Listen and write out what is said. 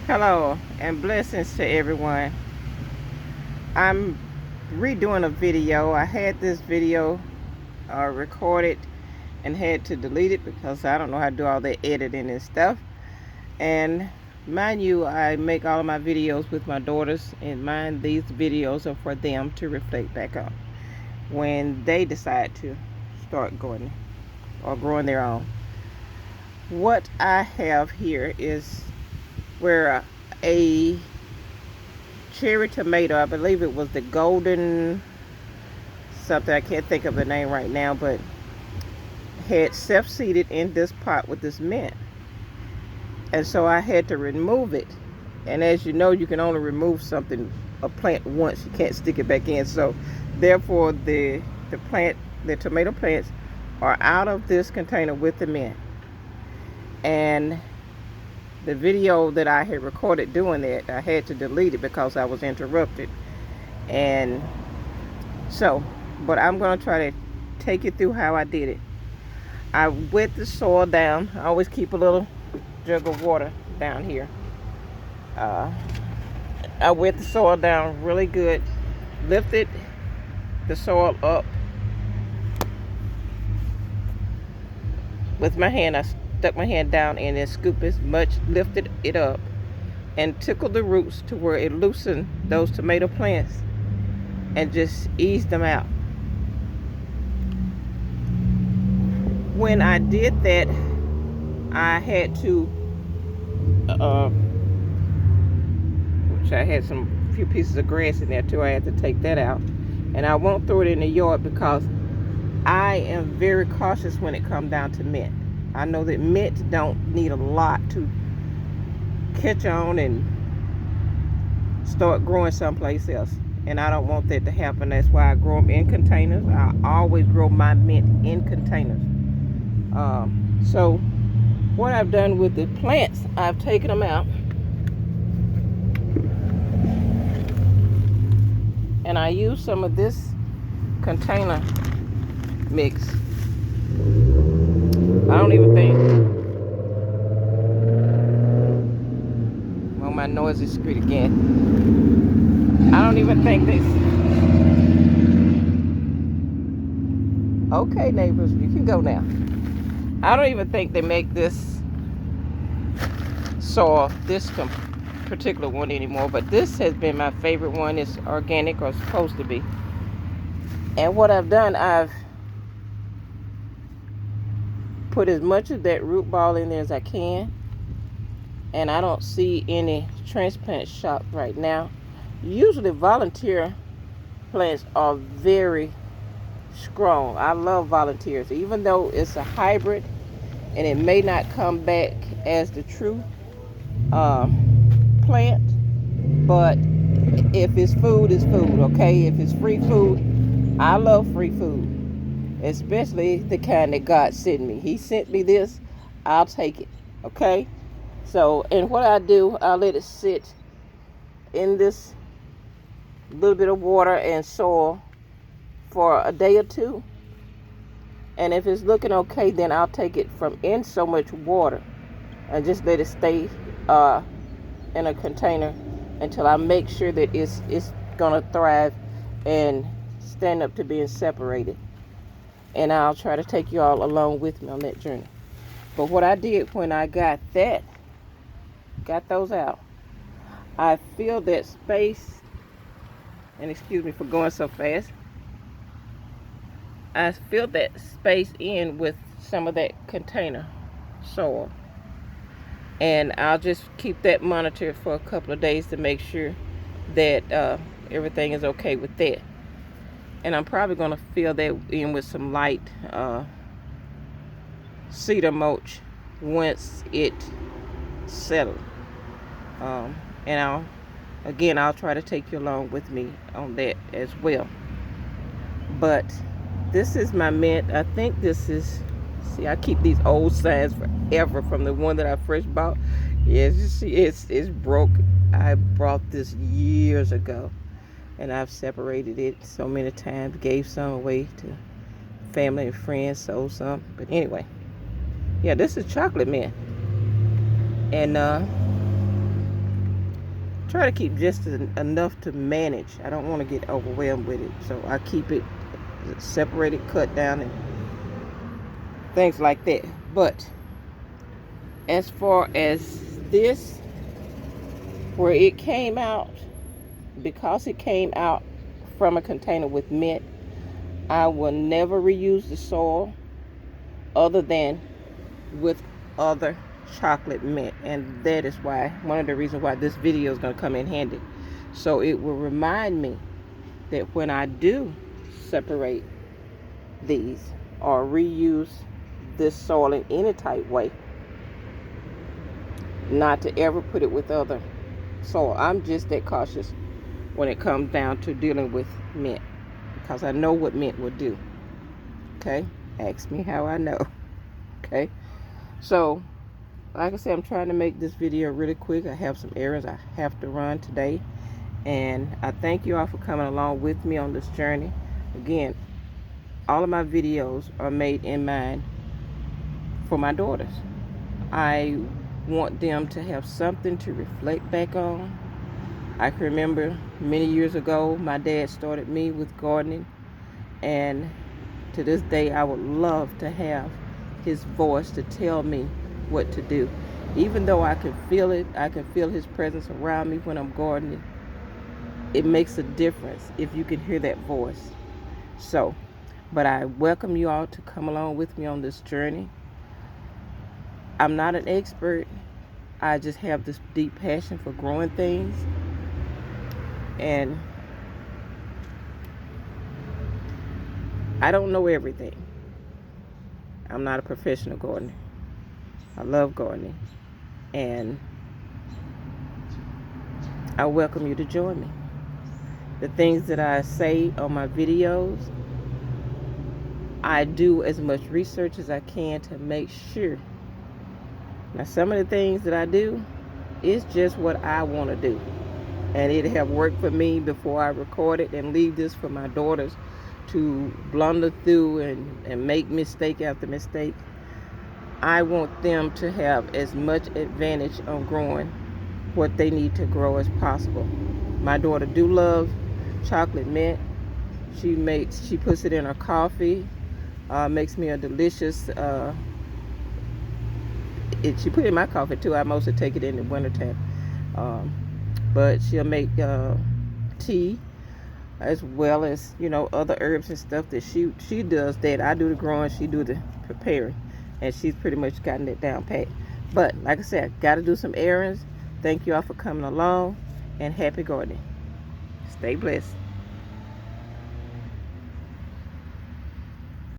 Hello and blessings to everyone. I'm redoing a video. I had this video recorded and had to delete it because I don't know how to do all the editing and stuff. And mind you, I make all of my videos with my daughters, and mind these videos are for them to reflect back on when they decide to start going or growing their own. What I have here is where a cherry tomato, I believe it was the golden something, I can't think of the name right now, but had self-seeded in this pot with this mint. And so I had to remove it. And as you know, you can only remove something, a plant, once. You can't stick it back in. So therefore the tomato plants are out of this container with the mint. And the video that I had recorded doing that, I had to delete it because I was interrupted. And so, but I'm going to try to take you through how I did it. I wet the soil down. I always keep a little jug of water down here. I wet the soil down really good. Lifted the soil up with my hand. I stuck my hand down and then scooped as much, lifted it up, and tickled the roots to where it loosened those tomato plants and just eased them out. When I did that, I had to, which I had some few pieces of grass in there too. I had to take that out, and I won't throw it in the yard because I am very cautious when it comes down to mint. I know that mint don't need a lot to catch on and start growing someplace else, and I don't want that to happen. That's why I grow them in containers. I always grow my mint in containers. So what I've done with the plants, I've taken them out and I use some of this container mix. I don't even think, well, my noise is screwed again. I don't even think this. Okay, neighbors, you can go now. I don't even think they make this soil, this particular one anymore, but this has been my favorite one. It's organic, or supposed to be. And what I've done, I've put as much of that root ball in there as I can, and I don't see any transplant shop right now. Usually volunteer plants are very strong. I love volunteers, even though it's a hybrid and it may not come back as the true plant, but if it's food, it's food. Okay, if it's free food, I love free food, especially the kind that God sent me. He sent me this, I'll take it. Okay, so, and what I do, I'll let it sit in this little bit of water and soil for a day or two, and if it's looking okay, then I'll take it from in so much water and just let it stay in a container until I make sure that it's gonna thrive and stand up to being separated. And I'll try to take you all along with me on that journey. But what I did when I got those out, I filled that space, and excuse me for going so fast, I filled that space in with some of that container soil. And I'll just keep that monitored for a couple of days to make sure that everything is okay with that. And I'm probably going to fill that in with some light cedar mulch once it settles. And I'll try to take you along with me on that as well. But this is my mint. I think this is, see, I keep these old signs forever from the one that I first bought. Yes, you see, it's broke. I bought this years ago, and I've separated it so many times, gave some away to family and friends, sold some. But anyway, yeah, this is chocolate mint. And try to keep just enough to manage. I don't want to get overwhelmed with it, so I keep it separated, cut down, and things like that. But as far as this, where it came out, because it came out from a container with mint, I will never reuse the soil other than with other chocolate mint. And that is why, one of the reasons why this video is going to come in handy. So it will remind me that when I do separate these or reuse this soil in any type way, not to ever put it with other soil. I'm just that cautious when it comes down to dealing with mint, because I know what mint will do. Okay, ask me how I know. Okay, so like I said, I'm trying to make this video really quick. I have some errands I have to run today, and I thank you all for coming along with me on this journey. Again, all of my videos are made in mind for my daughters. I want them to have something to reflect back on. I can remember many years ago, my dad started me with gardening, and to this day, I would love to have his voice to tell me what to do. Even though I can feel it, I can feel his presence around me when I'm gardening. It makes a difference if you can hear that voice. So, but I welcome you all to come along with me on this journey. I'm not an expert. I just have this deep passion for growing things. And I don't know everything. I'm not a professional gardener. I love gardening. And I welcome you to join me. The things that I say on my videos, I do as much research as I can to make sure. Now, some of the things that I do is just what I want to do. And it have worked for me before I record it and leave this for my daughters to blunder through and make mistake after mistake. I want them to have as much advantage on growing what they need to grow as possible. My daughter do love chocolate mint. She puts it in her coffee, makes me a delicious, she put it in my coffee too. I mostly take it in the wintertime. But she'll make tea, as well as, other herbs and stuff that she does that. I do the growing, she do the preparing, and she's pretty much gotten it down pat. But like I said, got to do some errands. Thank you all for coming along, and happy gardening. Stay blessed.